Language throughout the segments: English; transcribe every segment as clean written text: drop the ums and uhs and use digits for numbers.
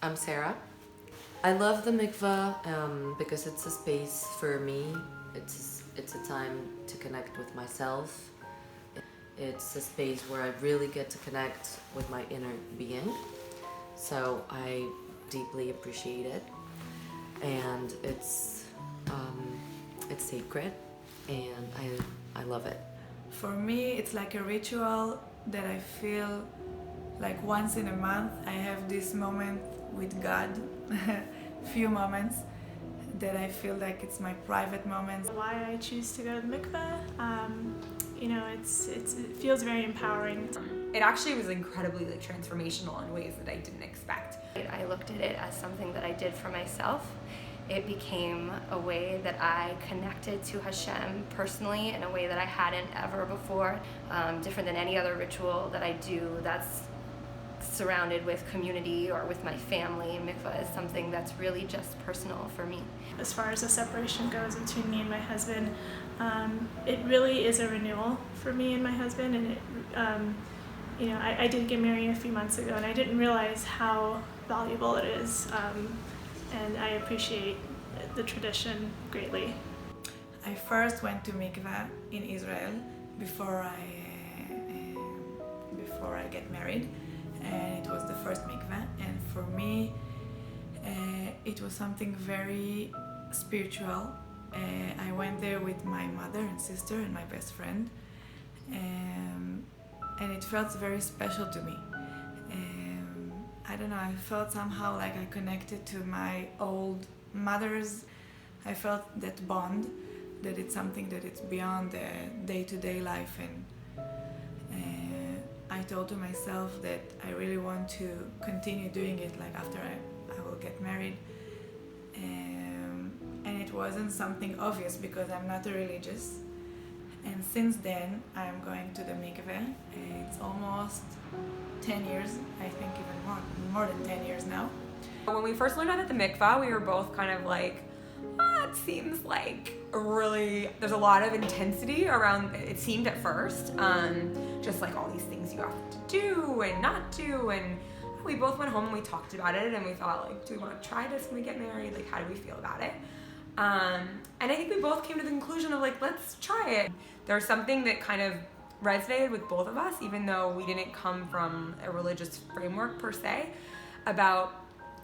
I'm Sarah. I love the mikvah because it's a space for me. It's a time to connect with myself. It's a space where I really get to connect with my inner being. So I deeply appreciate it, and it's sacred, and I love it. For me, it's like a ritual that I feel like once in a month I have this moment with God, few moments that I feel like it's my private moments. Why I choose to go to the mikveh, it feels very empowering. It actually was incredibly transformational in ways that I didn't expect. I looked at it as something that I did for myself. It became a way that I connected to Hashem personally in a way that I hadn't ever before, different than any other ritual that I do that's surrounded with community or with my family. Mikvah is something that's really just personal for me. As far as the separation goes between me and my husband, it really is a renewal for me and my husband, and I did get married a few months ago, and I didn't realize how valuable it is, and I appreciate the tradition greatly. I first went to mikveh in Israel before I get married, and it was the first mikveh, and for me it was something very spiritual. I went there with my mother and sister and my best friend, and it felt very special to me. I don't know, I felt somehow like I connected to my old mothers. I felt that bond, that it's something that it's beyond the day-to-day life, and I told to myself that I really want to continue doing it, like after I will get married. And it wasn't something obvious because I'm not a religious. And since then, I'm going to the mikveh. It's almost 10 years, I think even more than 10 years now. When we first learned about the mikvah, we were both kind of like, it seems like there's a lot of intensity around, it seemed at first, just like all these things you have to do and not do, and we both went home and we talked about it, and we thought, like, do we want to try this when we get married? Like, how do we feel about it? And I think we both came to the conclusion of, like, let's try it. There's something that kind of resonated with both of us, even though we didn't come from a religious framework per se, about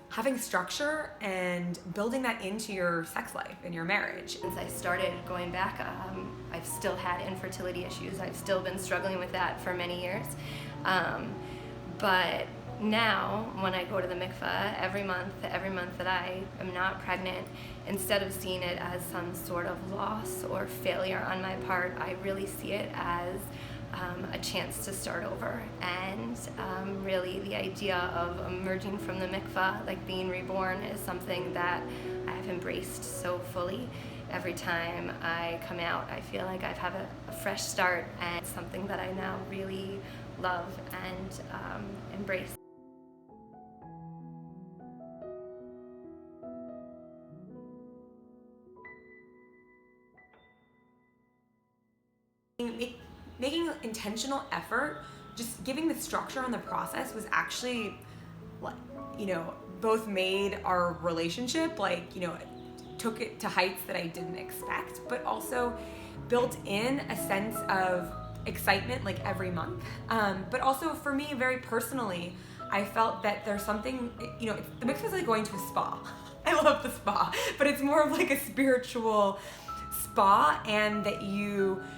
having structure and building that into your sex life and your marriage. Since I started going back, I've still had infertility issues. I've still been struggling with that for many years. But now, when I go to the mikveh every month that I am not pregnant, instead of seeing it as some sort of loss or failure on my part, I really see it as a chance to start over. And really the idea of emerging from the mikveh, like being reborn, is something that I've embraced so fully. Every time I come out, I feel like I've had a fresh start, and it's something that I now really love and embrace. Making intentional effort, just giving the structure on the process was actually, both made our relationship, took it to heights that I didn't expect, but also built in a sense of excitement like every month. But also for me, very personally, I felt that there's something, the mikvah is like going to a spa. I love the spa, but it's more of like a spiritual spa, and that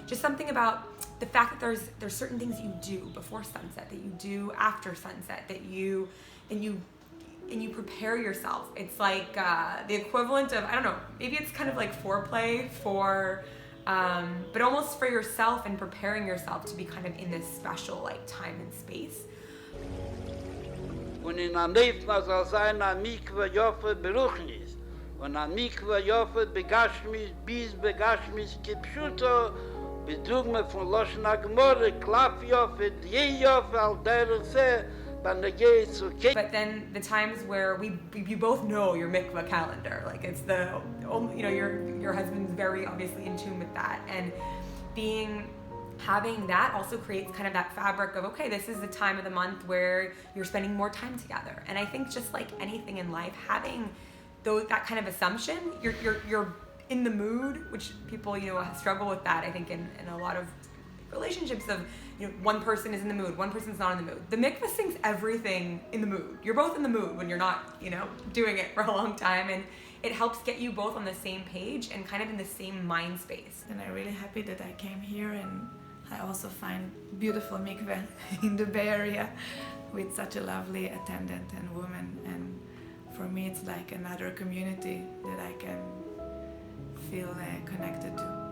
just something about the fact that there's certain things you do before sunset, that you do after sunset, that you prepare yourself. It's like the equivalent of, I don't know, maybe it's kind of like foreplay but almost for yourself, and preparing yourself to be kind of in this special like time and space. Und in einem Leben soll sein ein Mikva Joffe Beruchnis. Und ein Mikva Joffe Begashmis, bis Begashmis Kipschuto, bedugme von Loschen Agmore, Klaf Joffe, Die Joffe, al derich se, But then the times where you both know your mikvah calendar, like it's your husband's very obviously in tune with that, and being having that also creates kind of that fabric of, okay, this is the time of the month where you're spending more time together. And I think just like anything in life, having that kind of assumption, you're in the mood, which people, struggle with that, I think, in a lot of relationships of, one person is in the mood, one person's not in the mood. The mikvah syncs everything in the mood. You're both in the mood when you're not, doing it for a long time, and it helps get you both on the same page and kind of in the same mind space. And I'm really happy that I came here, and I also find beautiful mikveh in the Bay Area with such a lovely attendant and woman. And for me, it's like another community that I can feel connected to.